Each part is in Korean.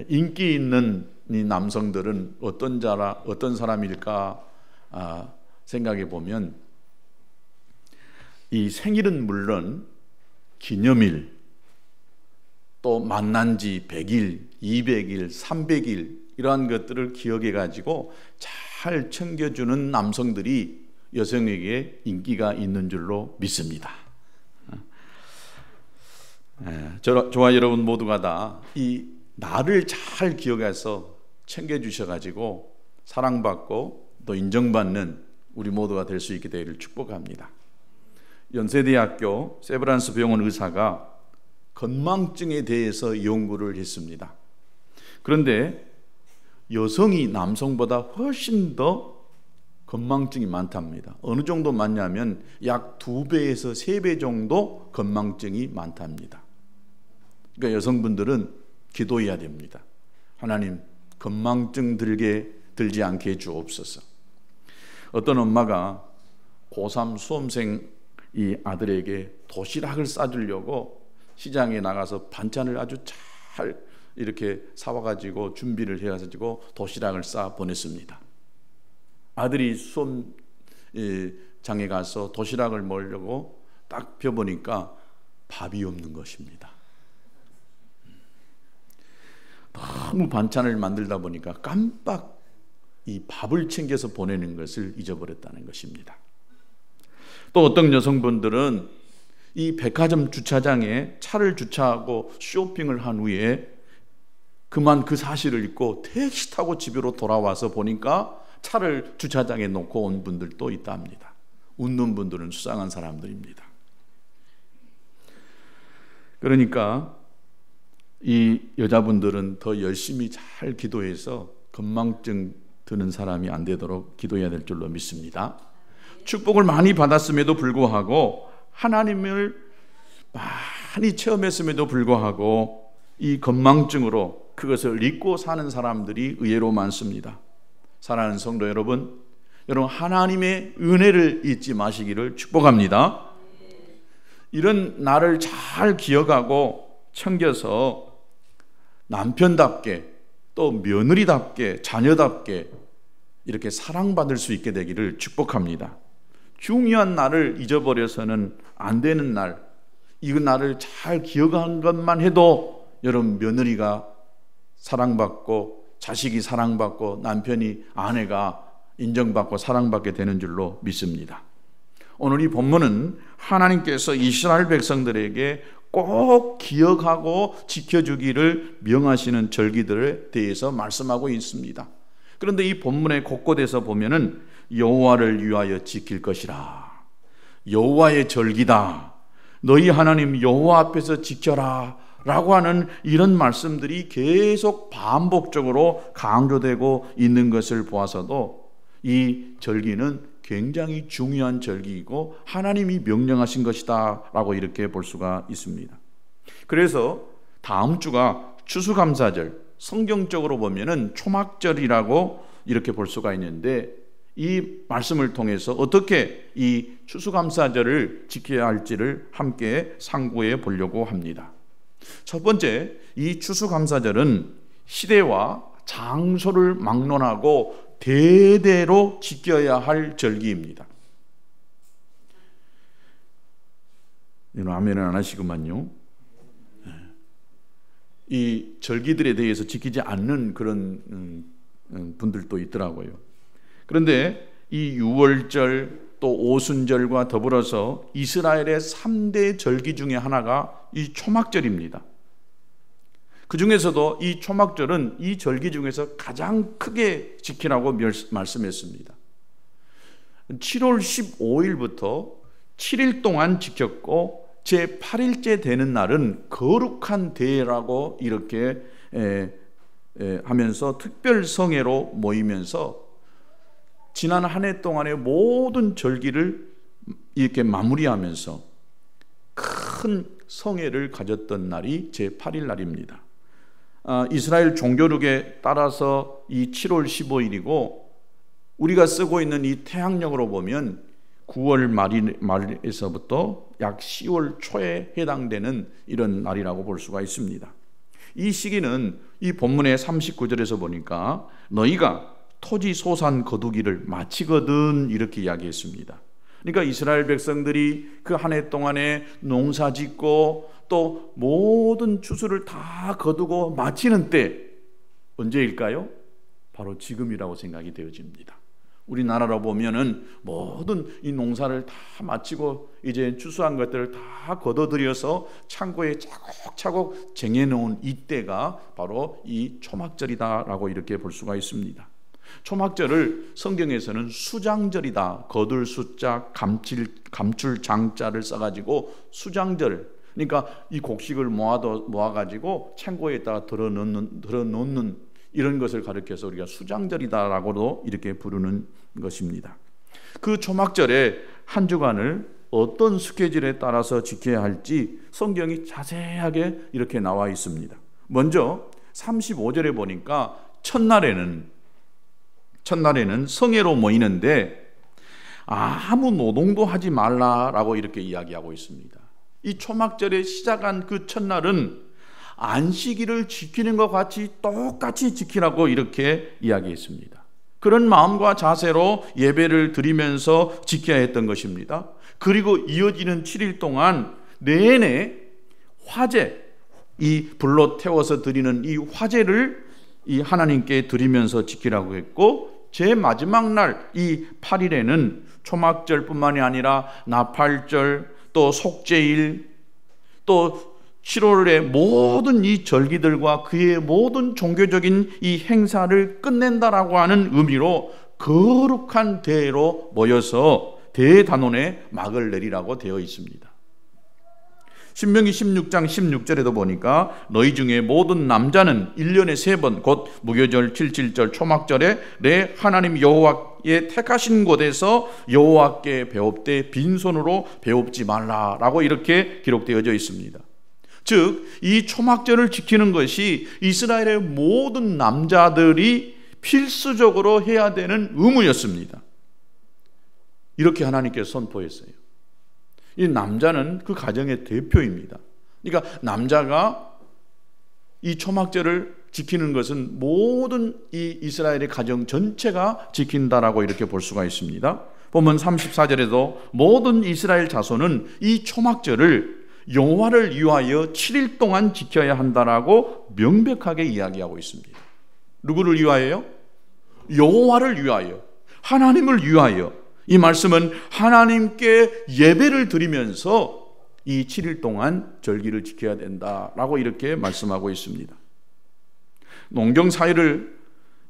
인기 있는 이 남성들은 어떤 사람일까 생각해 보면, 이 생일은 물론 기념일, 또 만난 지 100일, 200일, 300일 이러한 것들을 기억해 가지고 잘 챙겨주는 남성들이 여성에게 인기가 있는 줄로 믿습니다. 저와 여러분 모두가 다 이 나를 잘 기억해서 챙겨주셔 가지고 사랑받고 또 인정받는 우리 모두가 될 수 있게 되기를 축복합니다. 연세대학교 세브란스 병원 의사가 건망증에 대해서 연구를 했습니다. 그런데 여성이 남성보다 훨씬 더 건망증이 많답니다. 어느 정도 많냐면 약 2배에서 3배 정도 건망증이 많답니다. 그러니까 여성분들은 기도해야 됩니다. 하나님, 건망증 들지 않게 해주옵소서. 어떤 엄마가 고3 수험생 이 아들에게 도시락을 싸주려고 시장에 나가서 반찬을 아주 잘 이렇게 사와가지고 준비를 해가지고 도시락을 싸 보냈습니다. 아들이 수험장에 가서 도시락을 먹으려고 딱 펴보니까 밥이 없는 것입니다. 너무 반찬을 만들다 보니까 깜빡 이 밥을 챙겨서 보내는 것을 잊어버렸다는 것입니다. 또 어떤 여성분들은 이 백화점 주차장에 차를 주차하고 쇼핑을 한 후에 그만 그 사실을 잊고 택시 타고 집으로 돌아와서 보니까 차를 주차장에 놓고 온 분들도 있다 합니다. 웃는 분들은 수상한 사람들입니다. 그러니까 이 여자분들은 더 열심히 잘 기도해서 건망증 드는 사람이 안 되도록 기도해야 될 줄로 믿습니다. 축복을 많이 받았음에도 불구하고, 하나님을 많이 체험했음에도 불구하고 이 건망증으로 그것을 잊고 사는 사람들이 의외로 많습니다. 사랑하는 성도 여러분, 하나님의 은혜를 잊지 마시기를 축복합니다. 이런 나를 잘 기억하고 챙겨서 남편답게 또 며느리답게 자녀답게 이렇게 사랑받을 수 있게 되기를 축복합니다. 중요한 날을 잊어버려서는 안 되는 날, 이 날을 잘 기억한 것만 해도 여러분 며느리가 사랑받고 자식이 사랑받고 남편이 아내가 인정받고 사랑받게 되는 줄로 믿습니다. 오늘 이 본문은 하나님께서 이스라엘 백성들에게 꼭 기억하고 지켜주기를 명하시는 절기들에 대해서 말씀하고 있습니다. 그런데 이 본문의 곳곳에서 보면은 여호와를 위하여 지킬 것이라, 여호와의 절기다, 너희 하나님 여호와 앞에서 지켜라 라고 하는 이런 말씀들이 계속 반복적으로 강조되고 있는 것을 보아서도 이 절기는 굉장히 중요한 절기이고 하나님이 명령하신 것이다 라고 이렇게 볼 수가 있습니다. 그래서 다음 주가 추수감사절, 성경적으로 보면은 초막절이라고 이렇게 볼 수가 있는데, 이 말씀을 통해서 어떻게 이 추수감사절을 지켜야 할지를 함께 상고해 보려고 합니다. 첫 번째, 이 추수감사절은 시대와 장소를 막론하고 대대로 지켜야 할 절기입니다. 이런 아멘은 안 하시구만요. 이 절기들에 대해서 지키지 않는 그런 분들도 있더라고요. 그런데 이 유월절 또 오순절과 더불어서 이스라엘의 3대 절기 중에 하나가 이 초막절입니다. 그 중에서도 이 초막절은 이 절기 중에서 가장 크게 지키라고 말씀했습니다. 7월 15일부터 7일 동안 지켰고 제8일째 되는 날은 거룩한 대회라고 이렇게 하면서 특별 성회로 모이면서 지난 한 해 동안의 모든 절기를 이렇게 마무리하면서 큰 성회를 가졌던 날이 제8일 날입니다. 이스라엘 종교력에 따라서 이 7월 15일이고 우리가 쓰고 있는 이 태양력으로 보면 9월 말에서부터 약 10월 초에 해당되는 이런 날이라고 볼 수가 있습니다. 이 시기는 이 본문의 39절에서 보니까 너희가 토지 소산 거두기를 마치거든 이렇게 이야기했습니다. 그러니까 이스라엘 백성들이 그 한 해 동안에 농사 짓고 또 모든 추수를 다 거두고 마치는 때 언제일까요? 바로 지금이라고 생각이 되어집니다. 우리나라로 보면은 모든 이 농사를 다 마치고 이제 추수한 것들을 다 걷어들여서 창고에 차곡차곡 쟁여놓은 이때가 바로 이 초막절이다라고 이렇게 볼 수가 있습니다. 초막절을 성경에서는 수장절이다, 거둘 숫자, 감출 장자를 써가지고 수장절, 그러니까 이 곡식을 모아가지고 창고에다가 들어놓는 이런 것을 가리켜서 우리가 수장절이다라고도 이렇게 부르는 것입니다. 그 초막절에 한 주간을 어떤 스케줄에 따라서 지켜야 할지 성경이 자세하게 이렇게 나와 있습니다. 먼저 35절에 보니까 첫날에는 성회로 모이는데 아무 노동도 하지 말라라고 이렇게 이야기하고 있습니다. 이 초막절에 시작한 그 첫날은 안식일을 지키는 것 같이 똑같이 지키라고 이렇게 이야기했습니다. 그런 마음과 자세로 예배를 드리면서 지켜야 했던 것입니다. 그리고 이어지는 7일 동안 내내 화제, 이 불로 태워서 드리는 이 화제를 이 하나님께 드리면서 지키라고 했고, 제 마지막 날 이 8일에는 초막절뿐만이 아니라 나팔절, 또 속죄일, 또 7월의 모든 이 절기들과 그의 모든 종교적인 이 행사를 끝낸다라고 하는 의미로 거룩한 대회로 모여서 대단원의 막을 내리라고 되어 있습니다. 신명기 16장 16절에도 보니까 너희 중에 모든 남자는 1년에 3번 곧 무교절, 칠칠절, 초막절에 내 하나님 여호와의 택하신 곳에서 여호와께 배웁되 빈손으로 배웁지 말라라고 이렇게 기록되어져 있습니다. 즉, 이 초막절을 지키는 것이 이스라엘의 모든 남자들이 필수적으로 해야 되는 의무였습니다. 이렇게 하나님께서 선포했어요. 이 남자는 그 가정의 대표입니다. 그러니까 남자가 이 초막절을 지키는 것은 모든 이 이스라엘의 가정 전체가 지킨다라고 이렇게 볼 수가 있습니다. 보면 34절에도 모든 이스라엘 자손은 이 초막절을 여호와를 위하여 7일 동안 지켜야 한다라고 명백하게 이야기하고 있습니다. 누구를 위하여요? 여호와를 위하여, 하나님을 위하여. 이 말씀은 하나님께 예배를 드리면서 이 7일 동안 절기를 지켜야 된다라고 이렇게 말씀하고 있습니다. 농경 사회를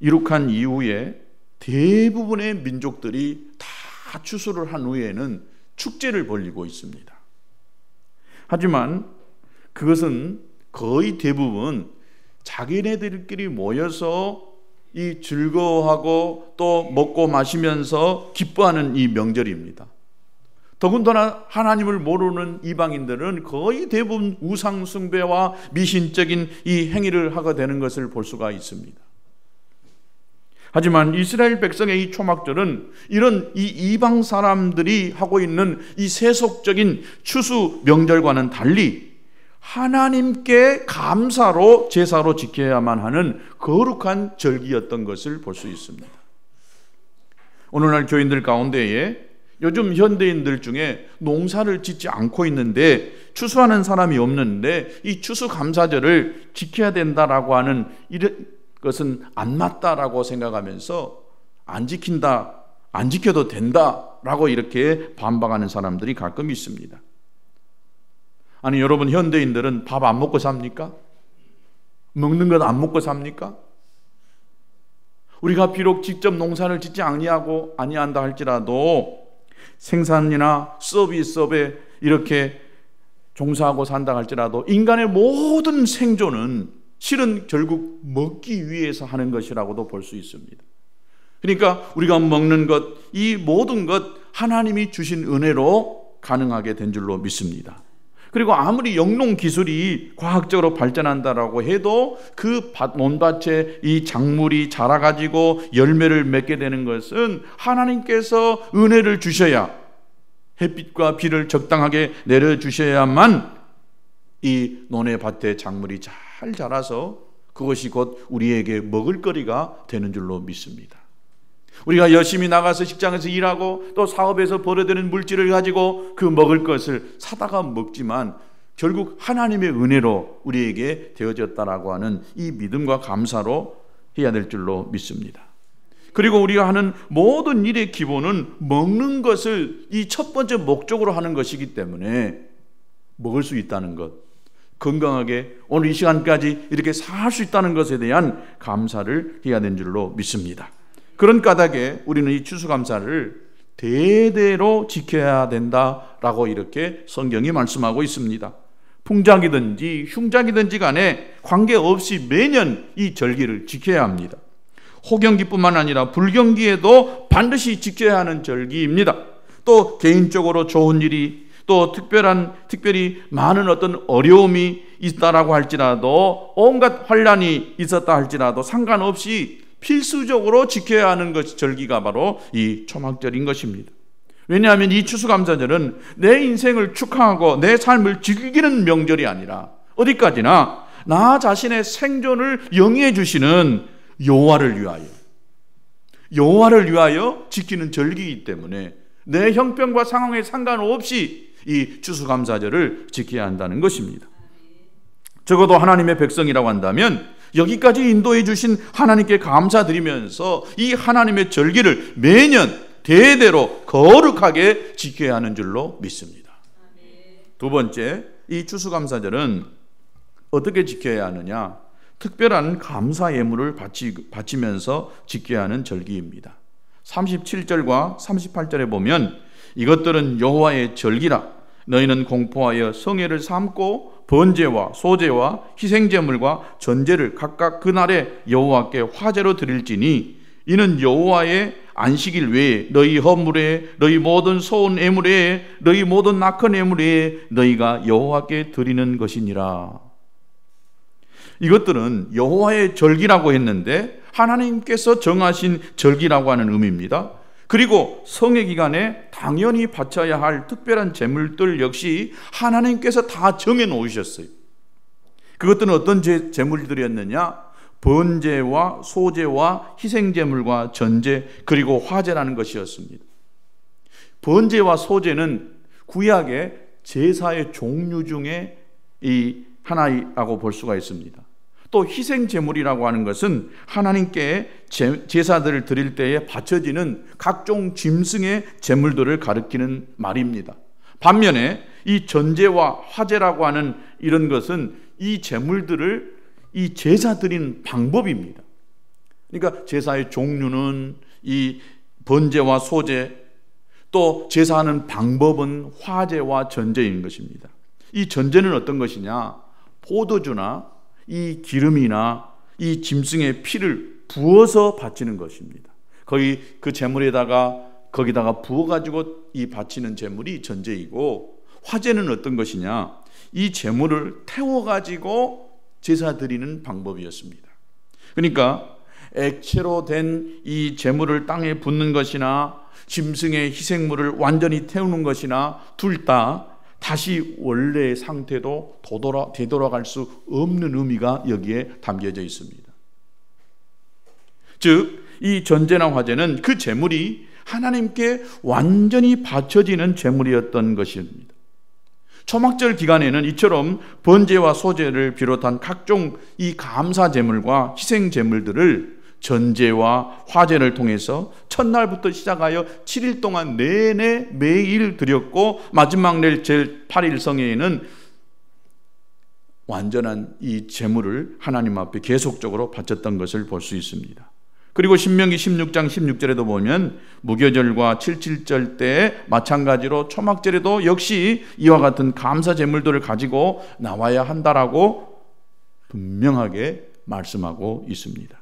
이룩한 이후에 대부분의 민족들이 다 추수를 한 후에는 축제를 벌이고 있습니다. 하지만 그것은 거의 대부분 자기네들끼리 모여서 이 즐거워하고 또 먹고 마시면서 기뻐하는 이 명절입니다. 더군다나 하나님을 모르는 이방인들은 거의 대부분 우상 숭배와 미신적인 이 행위를 하게 되는 것을 볼 수가 있습니다. 하지만 이스라엘 백성의 이 초막절은 이런 이 이방 사람들이 하고 있는 이 세속적인 추수 명절과는 달리 하나님께 감사로 제사로 지켜야만 하는 거룩한 절기였던 것을 볼 수 있습니다. 오늘날 교인들 가운데에 요즘 현대인들 중에 농사를 짓지 않고 있는데 추수하는 사람이 없는데 이 추수감사절을 지켜야 된다라고 하는 이런 것은 안 맞다라고 생각하면서 안 지킨다, 안 지켜도 된다라고 이렇게 반박하는 사람들이 가끔 있습니다. 아니, 여러분, 현대인들은 밥 안 먹고 삽니까? 먹는 것 안 먹고 삽니까? 우리가 비록 직접 농사를 짓지 아니한다 할지라도 생산이나 서비스업에 이렇게 종사하고 산다 할지라도 인간의 모든 생존은 실은 결국 먹기 위해서 하는 것이라고도 볼 수 있습니다. 그러니까 우리가 먹는 것, 이 모든 것 하나님이 주신 은혜로 가능하게 된 줄로 믿습니다. 그리고 아무리 영농 기술이 과학적으로 발전한다라고 해도 그 논밭에 이 작물이 자라가지고 열매를 맺게 되는 것은 하나님께서 은혜를 주셔야, 햇빛과 비를 적당하게 내려주셔야만 이 논의 밭에 작물이 잘 잘 자라서 그것이 곧 우리에게 먹을거리가 되는 줄로 믿습니다. 우리가 열심히 나가서 직장에서 일하고 또 사업에서 벌어들이는 물질을 가지고 그 먹을 것을 사다가 먹지만 결국 하나님의 은혜로 우리에게 되어졌다라고 하는 이 믿음과 감사로 해야 될 줄로 믿습니다. 그리고 우리가 하는 모든 일의 기본은 먹는 것을 이 첫 번째 목적으로 하는 것이기 때문에 먹을 수 있다는 것, 건강하게 오늘 이 시간까지 이렇게 살 수 있다는 것에 대한 감사를 해야 되는 줄로 믿습니다. 그런 까닭에 우리는 이 추수감사를 대대로 지켜야 된다라고 이렇게 성경이 말씀하고 있습니다. 풍작이든지 흉작이든지 간에 관계없이 매년 이 절기를 지켜야 합니다. 호경기뿐만 아니라 불경기에도 반드시 지켜야 하는 절기입니다. 또 개인적으로 좋은 일이 또 특별히 많은 어떤 어려움이 있다라고 할지라도 온갖 환란이 있었다 할지라도 상관없이 필수적으로 지켜야 하는 것이 절기가 바로 이 초막절인 것입니다. 왜냐하면 이 추수감사절은 내 인생을 축하하고 내 삶을 즐기는 명절이 아니라 어디까지나 나 자신의 생존을 영위해 주시는 여호와를 위하여 지키는 절기이기 때문에 내 형편과 상황에 상관없이 이 추수감사절을 지켜야 한다는 것입니다. 적어도 하나님의 백성이라고 한다면 여기까지 인도해 주신 하나님께 감사드리면서 이 하나님의 절기를 매년 대대로 거룩하게 지켜야 하는 줄로 믿습니다. 두 번째, 이 추수감사절은 어떻게 지켜야 하느냐? 특별한 감사 예물을 바치면서 지켜야 하는 절기입니다. 37절과 38절에 보면 이것들은 여호와의 절기라. 너희는 공포하여 성회를 삼고 번제와 소제와 희생제물과 전제를 각각 그날에 여호와께 화제로 드릴지니 이는 여호와의 안식일 외에 너희 허물에 너희 모든 소은 애물에 너희 모든 낙헌 애물에 너희가 여호와께 드리는 것이니라. 이것들은 여호와의 절기라고 했는데 하나님께서 정하신 절기라고 하는 의미입니다. 그리고 성회 기간에 당연히 바쳐야 할 특별한 제물들 역시 하나님께서 다 정해 놓으셨어요. 그것들은 어떤 제물들이었느냐? 번제와 소제와 희생제물과 전제 그리고 화제라는 것이었습니다. 번제와 소제는 구약의 제사의 종류 중에 이 하나라고 볼 수가 있습니다. 또 희생제물이라고 하는 것은 하나님께 제사들을 드릴 때에 바쳐지는 각종 짐승의 제물들을 가리키는 말입니다. 반면에 이 전제와 화제라고 하는 이런 것은 이 제물들을 이 제사 드리는 방법입니다. 그러니까 제사의 종류는 이 번제와 소제, 또 제사하는 방법은 화제와 전제인 것입니다. 이 전제는 어떤 것이냐? 포도주나 이 기름이나 이 짐승의 피를 부어서 바치는 것입니다. 거의 그 제물에다가 거기다가 부어가지고 이 바치는 제물이 전제이고, 화제는 어떤 것이냐? 이 제물을 태워가지고 제사 드리는 방법이었습니다. 그러니까 액체로 된 이 제물을 땅에 붓는 것이나 짐승의 희생물을 완전히 태우는 것이나 둘 다 다시 원래의 상태도 되돌아갈 수 없는 의미가 여기에 담겨져 있습니다. 즉, 이 전제나 화제는 그 제물이 하나님께 완전히 바쳐지는 제물이었던 것입니다. 초막절 기간에는 이처럼 번제와 소제를 비롯한 각종 이 감사 제물과 희생 제물들을 전제와 화제를 통해서 첫날부터 시작하여 7일 동안 내내 매일 드렸고, 마지막 날 제8일 성회에는 완전한 이 제물을 하나님 앞에 계속적으로 바쳤던 것을 볼 수 있습니다. 그리고 신명기 16장 16절에도 보면 무교절과 77절 때 마찬가지로 초막절에도 역시 이와 같은 감사 제물들을 가지고 나와야 한다라고 분명하게 말씀하고 있습니다.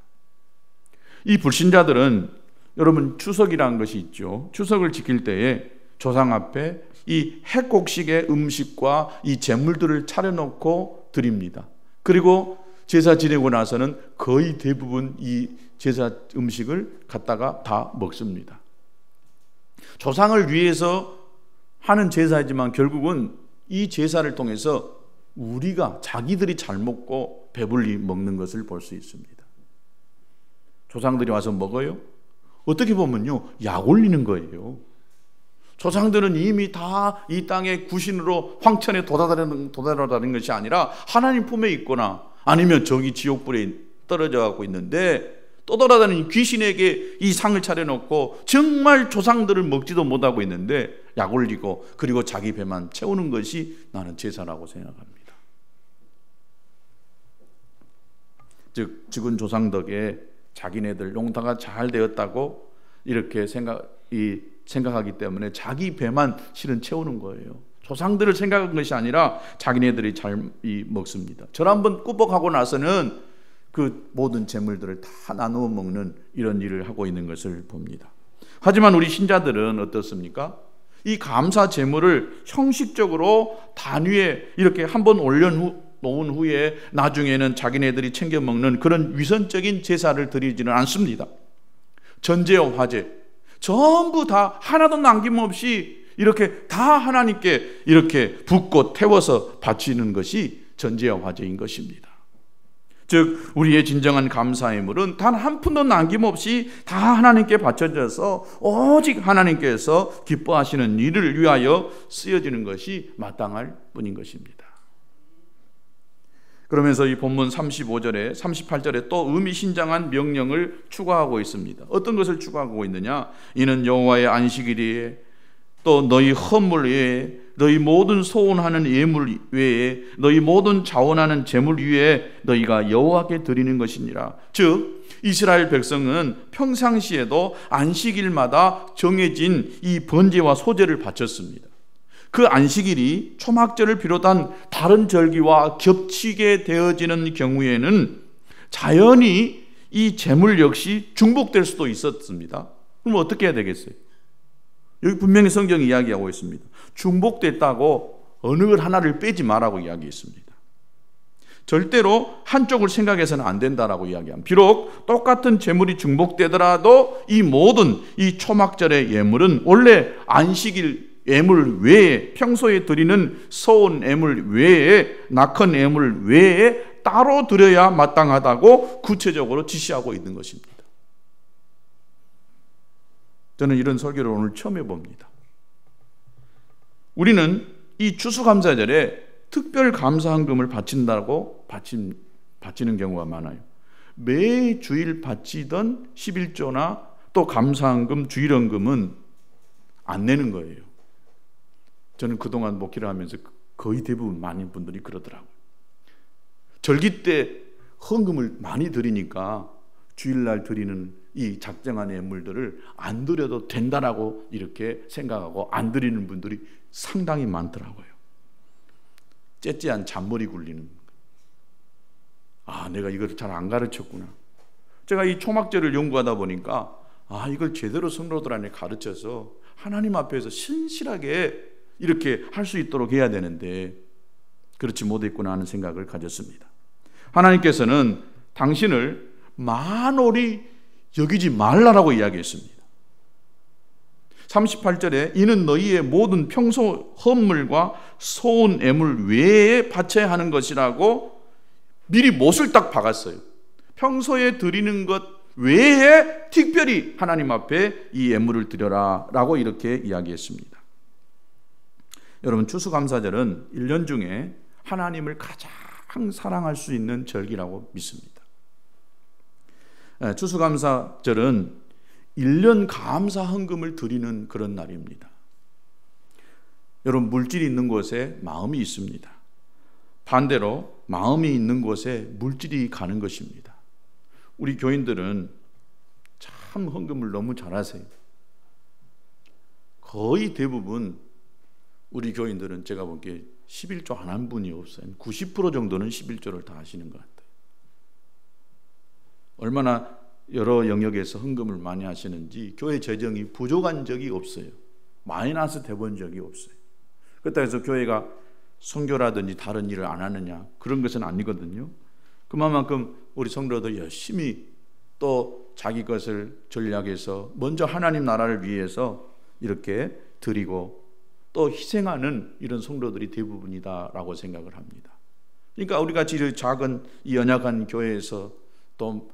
이 불신자들은 여러분 추석이라는 것이 있죠. 추석을 지킬 때에 조상 앞에 이 핵곡식의 음식과 이 제물들을 차려놓고 드립니다. 그리고 제사 지내고 나서는 거의 대부분 이 제사 음식을 갖다가 다 먹습니다. 조상을 위해서 하는 제사이지만 결국은 이 제사를 통해서 우리가 자기들이 잘 먹고 배불리 먹는 것을 볼 수 있습니다. 조상들이 와서 먹어요? 어떻게 보면요, 약 올리는 거예요. 조상들은 이미 다 이 땅의 구신으로 황천에 도달하는 것이 아니라 하나님 품에 있거나 아니면 저기 지옥불에 떨어져 가고 있는데 또 돌아다니는 귀신에게 이 상을 차려놓고 정말 조상들을 먹지도 못하고 있는데 약 올리고 그리고 자기 배만 채우는 것이 나는 제사라고 생각합니다. 즉 죽은 조상 덕에 자기네들 농사가 잘 되었다고 이렇게 생각하기 때문에 자기 배만 실은 채우는 거예요. 조상들을 생각한 것이 아니라 자기네들이 잘 먹습니다. 절 한번 꾸벅하고 나서는 그 모든 재물들을 다 나누어 먹는 이런 일을 하고 있는 것을 봅니다. 하지만 우리 신자들은 어떻습니까? 이 감사 재물을 형식적으로 단위에 이렇게 한번 올려놓은 후에 나중에는 자기네들이 챙겨 먹는 그런 위선적인 제사를 드리지는 않습니다. 전제와 화제 전부 다 하나도 남김없이 이렇게 다 하나님께 이렇게 붓고 태워서 바치는 것이 전제와 화제인 것입니다. 즉 우리의 진정한 감사의물은 단 한 푼도 남김없이 다 하나님께 바쳐져서 오직 하나님께서 기뻐하시는 일을 위하여 쓰여지는 것이 마땅할 뿐인 것입니다. 그러면서 이 본문 35절에 38절에 또 의미심장한 명령을 추가하고 있습니다. 어떤 것을 추가하고 있느냐? 이는 여호와의 안식일에 또 너희 헌물 외에 너희 모든 소원하는 예물 외에 너희 모든 자원하는 제물 위에 너희가 여호와께 드리는 것이니라. 즉 이스라엘 백성은 평상시에도 안식일마다 정해진 이 번제와 소제를 바쳤습니다. 그 안식일이 초막절을 비롯한 다른 절기와 겹치게 되어지는 경우에는 자연히 이 제물 역시 중복될 수도 있었습니다. 그럼 어떻게 해야 되겠어요? 여기 분명히 성경이 이야기하고 있습니다. 중복됐다고 어느 하나를 빼지 말라고 이야기했습니다. 절대로 한쪽을 생각해서는 안 된다라고 이야기합니다. 비록 똑같은 제물이 중복되더라도 이 모든 이 초막절의 예물은 원래 안식일 예물 외에 평소에 드리는 소원 예물 외에 낙헌 예물 외에 따로 드려야 마땅하다고 구체적으로 지시하고 있는 것입니다. 저는 이런 설교를 오늘 처음 해봅니다. 우리는 이 추수감사절에 특별 감사헌금을 바친다고 바치는 경우가 많아요. 매 주일 바치던 11조나 또 감사헌금, 주일헌금은 안 내는 거예요. 저는 그동안 목회를 하면서 거의 대부분 많은 분들이 그러더라고요. 절기 때 헌금을 많이 드리니까 주일날 드리는 이 작정한 예물들을 안 드려도 된다라고 이렇게 생각하고 안 드리는 분들이 상당히 많더라고요. 째째한 잔머리 굴리는, 내가 이걸 잘 안 가르쳤구나. 제가 이 초막절을 연구하다 보니까 이걸 제대로 성도들한테 가르쳐서 하나님 앞에서 신실하게 이렇게 할 수 있도록 해야 되는데 그렇지 못했구나 하는 생각을 가졌습니다. 하나님께서는 당신을 만홀히 여기지 말라라고 이야기했습니다. 38절에 이는 너희의 모든 평소 헌물과 소원 예물 외에 바쳐야 하는 것이라고 미리 못을 딱 박았어요. 평소에 드리는 것 외에 특별히 하나님 앞에 이 예물을 드려라 라고 이렇게 이야기했습니다. 여러분 추수감사절은 1년 중에 하나님을 가장 사랑할 수 있는 절기라고 믿습니다. 추수감사절은 1년 감사 헌금을 드리는 그런 날입니다. 여러분 물질이 있는 곳에 마음이 있습니다. 반대로 마음이 있는 곳에 물질이 가는 것입니다. 우리 교인들은 참 헌금을 너무 잘하세요. 거의 대부분 우리 교인들은 제가 보기에 11조 안 한 분이 없어요. 90% 정도는 11조를 다 하시는 것 같아요. 얼마나 여러 영역에서 헌금을 많이 하시는지 교회 재정이 부족한 적이 없어요. 마이너스 돼본 적이 없어요. 그렇다고 해서 교회가 선교라든지 다른 일을 안 하느냐 그런 것은 아니거든요. 그만큼 우리 성도들 열심히 또 자기 것을 전략해서 먼저 하나님 나라를 위해서 이렇게 드리고 또 희생하는 이런 성도들이 대부분이다라고 생각을 합니다. 그러니까 우리 같이 작은 이 연약한 교회에서 또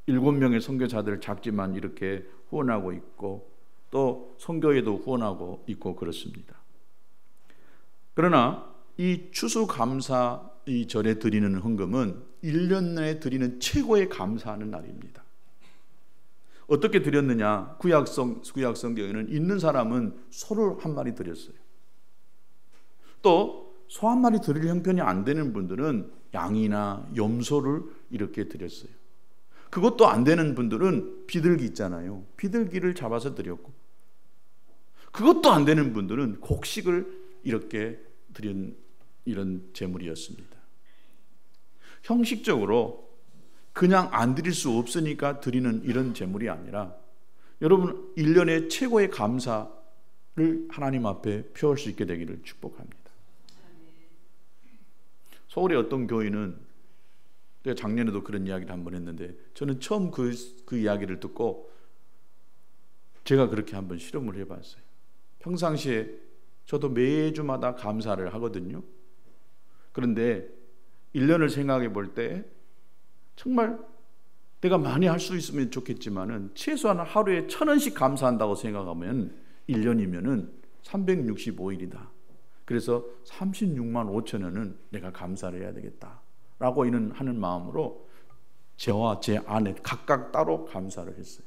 7명의 선교사들 작지만 이렇게 후원하고 있고 또 선교회도 후원하고 있고 그렇습니다. 그러나 이 추수감사 이 절에 드리는 헌금은 1년 내에 드리는 최고의 감사하는 날입니다. 어떻게 드렸느냐? 구약 성경에는 있는 사람은 소를 한 마리 드렸어요. 또 소 한 마리 드릴 형편이 안 되는 분들은 양이나 염소를 이렇게 드렸어요. 그것도 안 되는 분들은 비둘기 있잖아요. 비둘기를 잡아서 드렸고, 그것도 안 되는 분들은 곡식을 이렇게 드린 이런 제물이었습니다. 형식적으로 그냥 안 드릴 수 없으니까 드리는 이런 제물이 아니라 여러분 1년의 최고의 감사를 하나님 앞에 표할 수 있게 되기를 축복합니다. 서울의 어떤 교인은, 제가 작년에도 그런 이야기를 한번 했는데, 저는 처음 그 이야기를 듣고 제가 그렇게 한번 실험을 해봤어요. 평상시에 저도 매주마다 감사를 하거든요. 그런데 1년을 생각해 볼 때 정말 내가 많이 할 수 있으면 좋겠지만은 최소한 하루에 1,000원씩 감사한다고 생각하면 1년이면은 365일이다. 그래서 36만 5천 원은 내가 감사를 해야 되겠다라고 하는 마음으로 저와 제 아내 각각 따로 감사를 했어요.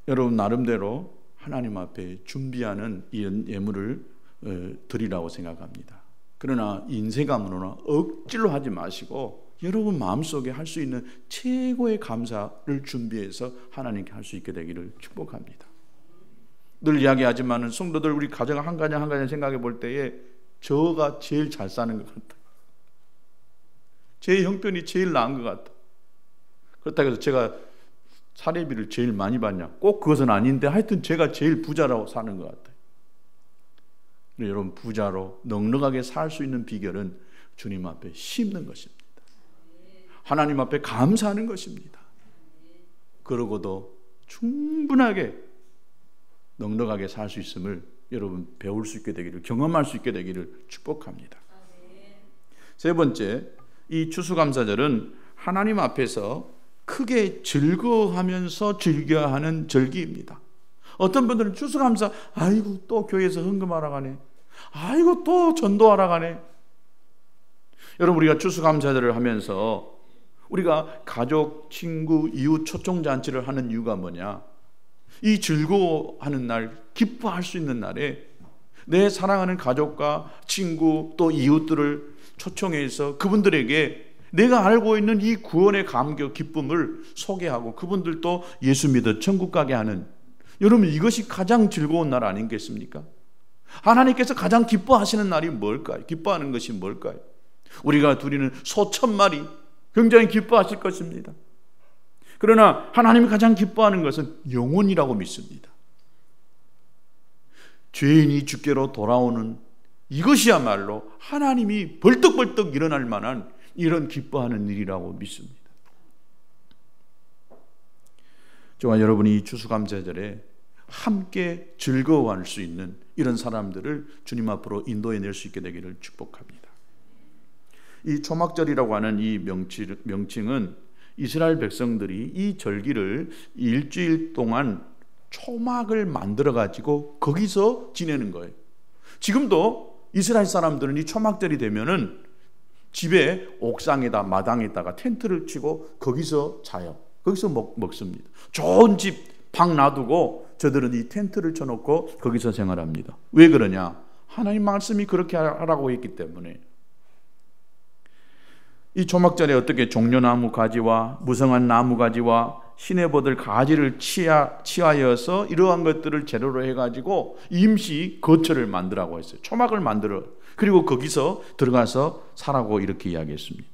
여러분 나름대로 하나님 앞에 준비하는 이 예물을 드리라고 생각합니다. 그러나 인쇄감으로나 억지로 하지 마시고 여러분 마음속에 할 수 있는 최고의 감사를 준비해서 하나님께 할 수 있게 되기를 축복합니다. 늘 이야기하지만 성도들 우리 가정 한 가정 한 가정 생각해 볼 때에 저가 제일 잘 사는 것 같다. 제 형편이 제일 나은 것 같다. 그렇다고 해서 제가 사례비를 제일 많이 받냐? 꼭 그것은 아닌데 하여튼 제가 제일 부자라고 사는 것 같아요. 여러분 부자로 넉넉하게 살 수 있는 비결은 주님 앞에 심는 것입니다. 하나님 앞에 감사하는 것입니다. 그러고도 충분하게 넉넉하게 살 수 있음을 여러분 배울 수 있게 되기를, 경험할 수 있게 되기를 축복합니다. 세 번째, 이 추수감사절은 하나님 앞에서 크게 즐거워하면서 즐겨하는 절기입니다. 어떤 분들은 추수감사, 아이고 또 교회에서 헌금하러 가네, 아이고 또 전도하러 가네. 여러분 우리가 추수감사절을 하면서 우리가 가족, 친구, 이웃 초청잔치를 하는 이유가 뭐냐? 이 즐거워하는 날, 기뻐할 수 있는 날에 내 사랑하는 가족과 친구 또 이웃들을 초청해서 그분들에게 내가 알고 있는 이 구원의 감격, 기쁨을 소개하고 그분들도 예수 믿어 천국 가게 하는, 여러분 이것이 가장 즐거운 날 아니겠습니까? 하나님께서 가장 기뻐하시는 날이 뭘까요? 기뻐하는 것이 뭘까요? 우리가 드리는 소 1,000마리 굉장히 기뻐하실 것입니다. 그러나 하나님이 가장 기뻐하는 것은 영혼이라고 믿습니다. 죄인이 주께로 돌아오는 이것이야말로 하나님이 벌떡벌떡 일어날 만한 이런 기뻐하는 일이라고 믿습니다. 저와 여러분이 이 추수감사절에 함께 즐거워할 수 있는 이런 사람들을 주님 앞으로 인도해낼 수 있게 되기를 축복합니다. 이 초막절이라고 하는 이 명칭은 이스라엘 백성들이 이 절기를 일주일 동안 초막을 만들어 가지고 거기서 지내는 거예요. 지금도 이스라엘 사람들은 이 초막절이 되면은 집에 옥상에다 마당에다가 텐트를 치고 거기서 자요. 거기서 먹습니다. 좋은 집 방 놔두고 저들은 이 텐트를 쳐놓고 거기서 생활합니다. 왜 그러냐? 하나님 말씀이 그렇게 하라고 했기 때문에. 이 초막절에 어떻게 종려나무 가지와 무성한 나무 가지와 시내보들 가지를 치하여서 이러한 것들을 재료로 해가지고 임시 거처를 만들라고 했어요. 초막을 만들어. 그리고 거기서 들어가서 살라고 이렇게 이야기했습니다.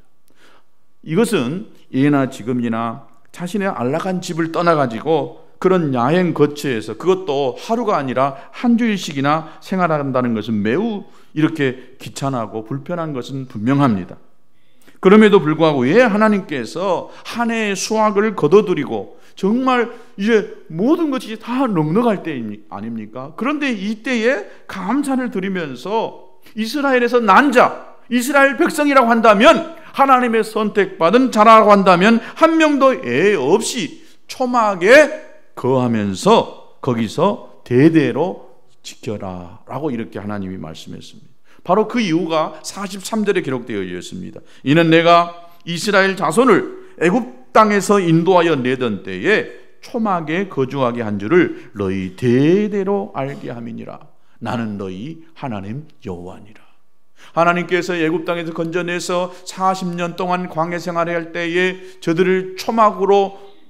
이것은 예나 지금이나 자신의 안락한 집을 떠나가지고 그런 야행 거처에서, 그것도 하루가 아니라 한 주일씩이나 생활한다는 것은 매우 이렇게 귀찮고 불편한 것은 분명합니다. 그럼에도 불구하고 왜 하나님께서 한 해의 수확을 거둬들이고 정말 이제 모든 것이 다 넉넉할 때 아닙니까? 그런데 이때에 감사를 드리면서 이스라엘에서 난 자, 이스라엘 백성이라고 한다면, 하나님의 선택받은 자라고 한다면 한 명도 애 없이 초막에 거하면서 거기서 대대로 지켜라 라고 이렇게 하나님이 말씀했습니다. 바로 그 이유가 43절에 기록되어 있습니다. 이는 내가 이스라엘 자손을 애굽 땅에서 인도하여 내던 때에 초막에 거주하게 한 줄을 너희 대대로 알게 함이니라. 나는 너희 하나님 여호와니라. 하나님께서 애굽 땅에서 건져내서 40년 동안 광야 생활할 때에 저들을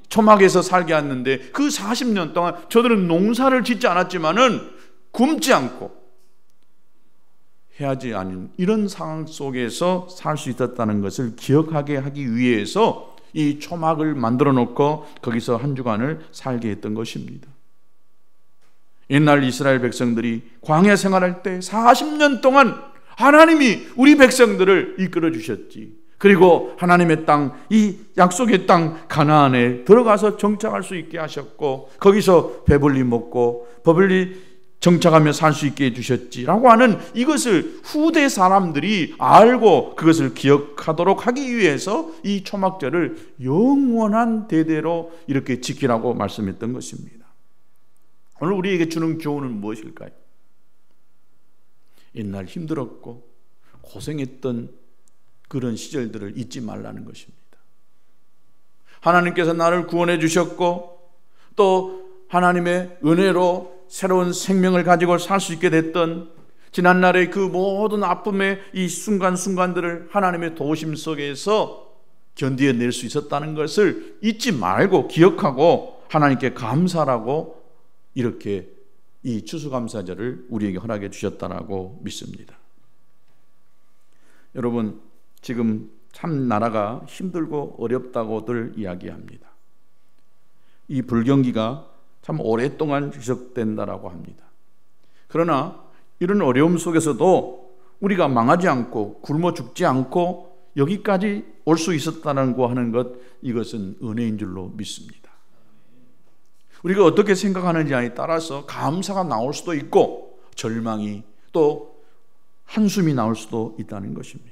초막에서 살게 했는데, 그 40년 동안 저들은 농사를 짓지 않았지만은 굶지 않고 해야지 않은 이런 상황 속에서 살 수 있었다는 것을 기억하게 하기 위해서 이 초막을 만들어 놓고 거기서 한 주간을 살게 했던 것입니다. 옛날 이스라엘 백성들이 광야 생활할 때 40년 동안 하나님이 우리 백성들을 이끌어 주셨지. 그리고 하나님의 땅, 이 약속의 땅 가나안에 들어가서 정착할 수 있게 하셨고, 거기서 배불리 먹고 배불리 정착하며 살 수 있게 해주셨지라고 하는 이것을 후대 사람들이 알고 그것을 기억하도록 하기 위해서 이 초막절을 영원한 대대로 이렇게 지키라고 말씀했던 것입니다. 오늘 우리에게 주는 교훈은 무엇일까요? 옛날 힘들었고 고생했던 그런 시절들을 잊지 말라는 것입니다. 하나님께서 나를 구원해 주셨고 또 하나님의 은혜로 새로운 생명을 가지고 살 수 있게 됐던 지난날의 그 모든 아픔의 이 순간순간들을 하나님의 도우심 속에서 견디어낼 수 있었다는 것을 잊지 말고 기억하고 하나님께 감사라고 이렇게 이 추수감사절을 우리에게 허락해 주셨다라고 믿습니다. 여러분, 지금 참 나라가 힘들고 어렵다고들 이야기합니다. 이 불경기가 참 오랫동안 지속된다라고 합니다. 그러나 이런 어려움 속에서도 우리가 망하지 않고 굶어 죽지 않고 여기까지 올 수 있었다는 거 하는 것, 이것은 은혜인 줄로 믿습니다. 우리가 어떻게 생각하느냐에 따라서 감사가 나올 수도 있고 절망이 또 한숨이 나올 수도 있다는 것입니다.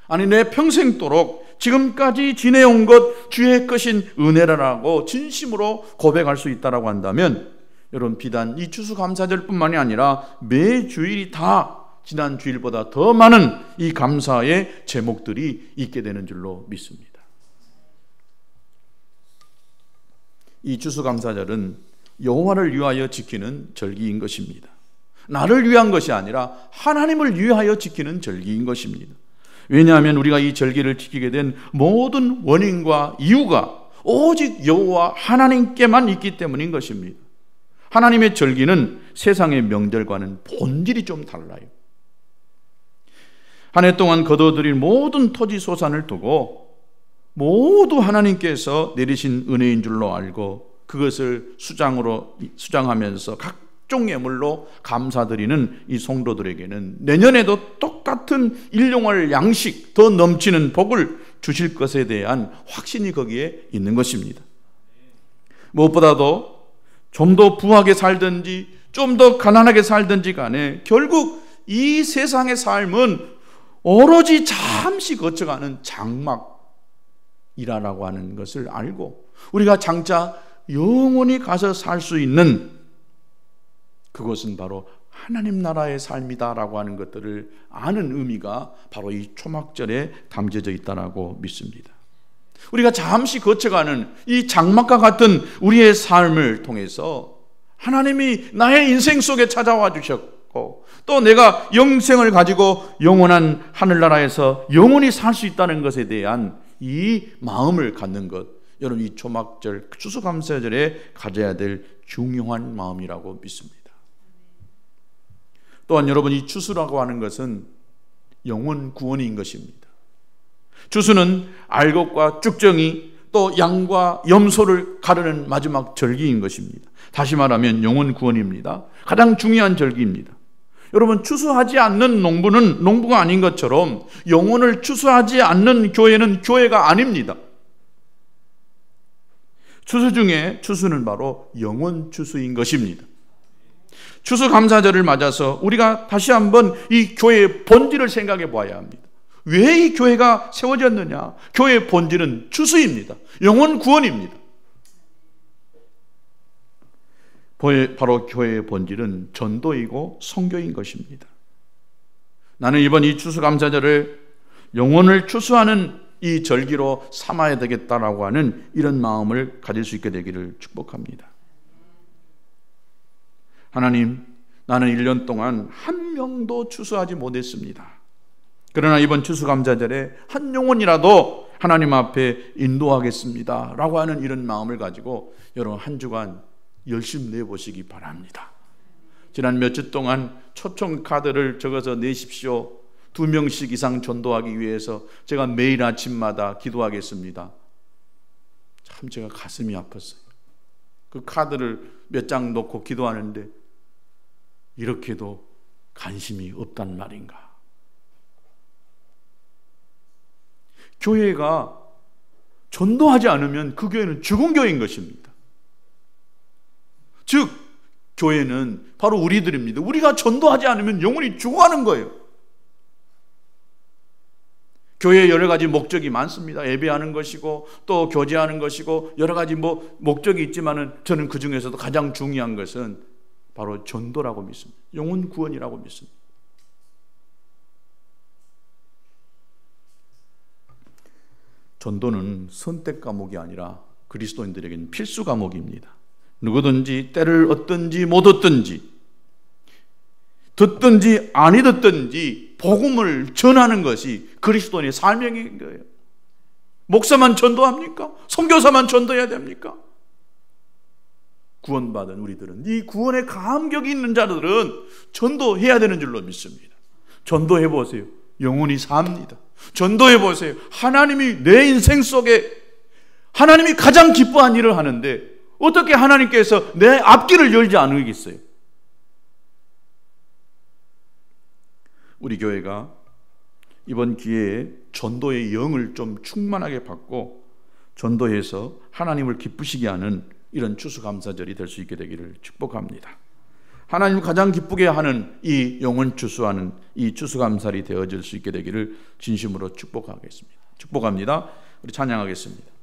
아니, 내 평생도록 지금까지 지내온 것 주의 것인 은혜라고 진심으로 고백할 수 있다라고 한다면, 여러분, 비단 이 추수감사절뿐만이 아니라 매 주일이 다 지난 주일보다 더 많은 이 감사의 제목들이 있게 되는 줄로 믿습니다. 이 추수감사절은 여호와를 위하여 지키는 절기인 것입니다. 나를 위한 것이 아니라 하나님을 위하여 지키는 절기인 것입니다. 왜냐하면 우리가 이 절기를 지키게 된 모든 원인과 이유가 오직 여호와 하나님께만 있기 때문인 것입니다. 하나님의 절기는 세상의 명절과는 본질이 좀 달라요. 한 해 동안 거둬들인 모든 토지 소산을 두고 모두 하나님께서 내리신 은혜인 줄로 알고 그것을 수장하면서 각종 예물로 감사드리는 이 성도들에게는 내년에도 똑같은 일용할 양식, 더 넘치는 복을 주실 것에 대한 확신이 거기에 있는 것입니다. 무엇보다도 좀 더 부하게 살든지 좀 더 가난하게 살든지 간에 결국 이 세상의 삶은 오로지 잠시 거쳐가는 장막이라고 하는 것을 알고 우리가 장차 영원히 가서 살 수 있는 그것은 바로 하나님 나라의 삶이다라고 하는 것들을 아는 의미가 바로 이 초막절에 담겨져 있다라고 믿습니다. 우리가 잠시 거쳐가는 이 장막과 같은 우리의 삶을 통해서 하나님이 나의 인생 속에 찾아와 주셨고 또 내가 영생을 가지고 영원한 하늘나라에서 영원히 살 수 있다는 것에 대한 이 마음을 갖는 것, 여러분, 이 초막절 추수감사절에 가져야 될 중요한 마음이라고 믿습니다. 또한 여러분, 이 추수라고 하는 것은 영혼 구원인 것입니다. 추수는 알곡과 쭉정이 또 양과 염소를 가르는 마지막 절기인 것입니다. 다시 말하면 영혼 구원입니다. 가장 중요한 절기입니다. 여러분, 추수하지 않는 농부는 농부가 아닌 것처럼 영혼을 추수하지 않는 교회는 교회가 아닙니다. 추수 중에 추수는 바로 영혼 추수인 것입니다. 추수감사절을 맞아서 우리가 다시 한번 이 교회의 본질을 생각해 봐야 합니다. 왜 이 교회가 세워졌느냐? 교회의 본질은 추수입니다. 영혼 구원입니다. 바로 교회의 본질은 전도이고 선교인 것입니다. 나는 이번 이 추수감사절을 영혼을 추수하는 이 절기로 삼아야 되겠다라고 하는 이런 마음을 가질 수 있게 되기를 축복합니다. 하나님, 나는 1년 동안 한 명도 추수하지 못했습니다. 그러나 이번 추수감사절에 한 영혼이라도 하나님 앞에 인도하겠습니다 라고 하는 이런 마음을 가지고 여러분 한 주간 열심히 내보시기 바랍니다. 지난 몇 주 동안 초청 카드를 적어서 내십시오. 2명씩 이상 전도하기 위해서 제가 매일 아침마다 기도하겠습니다. 참 제가 가슴이 아팠어요. 그 카드를 몇 장 놓고 기도하는데 이렇게도 관심이 없단 말인가. 교회가 전도하지 않으면 그 교회는 죽은 교회인 것입니다. 즉 교회는 바로 우리들입니다. 우리가 전도하지 않으면 영혼이 죽어가는 거예요. 교회에 여러 가지 목적이 많습니다. 예배하는 것이고 또 교제하는 것이고 여러 가지 목적이 있지만은 저는 그 중에서도 가장 중요한 것은 바로 전도라고 믿습니다. 영혼 구원이라고 믿습니다. 전도는 선택 과목이 아니라 그리스도인들에게는 필수 과목입니다. 누구든지 때를 얻든지 못 얻든지 듣든지 아니 듣든지 복음을 전하는 것이 그리스도인의 사명인 거예요. 목사만 전도합니까? 선교사만 전도해야 됩니까? 구원받은 우리들은, 이 구원의 감격이 있는 자들은 전도해야 되는 줄로 믿습니다. 전도해 보세요. 영혼이 삽니다. 전도해 보세요. 하나님이 내 인생 속에 하나님이 가장 기뻐한 일을 하는데 어떻게 하나님께서 내 앞길을 열지 않으겠어요? 우리 교회가 이번 기회에 전도의 영을 좀 충만하게 받고 전도해서 하나님을 기쁘시게 하는 이런 추수감사절이 될 수 있게 되기를 축복합니다. 하나님을 가장 기쁘게 하는 이 영혼 추수하는 이 추수감사절이 되어질 수 있게 되기를 진심으로 축복하겠습니다. 축복합니다. 우리 찬양하겠습니다.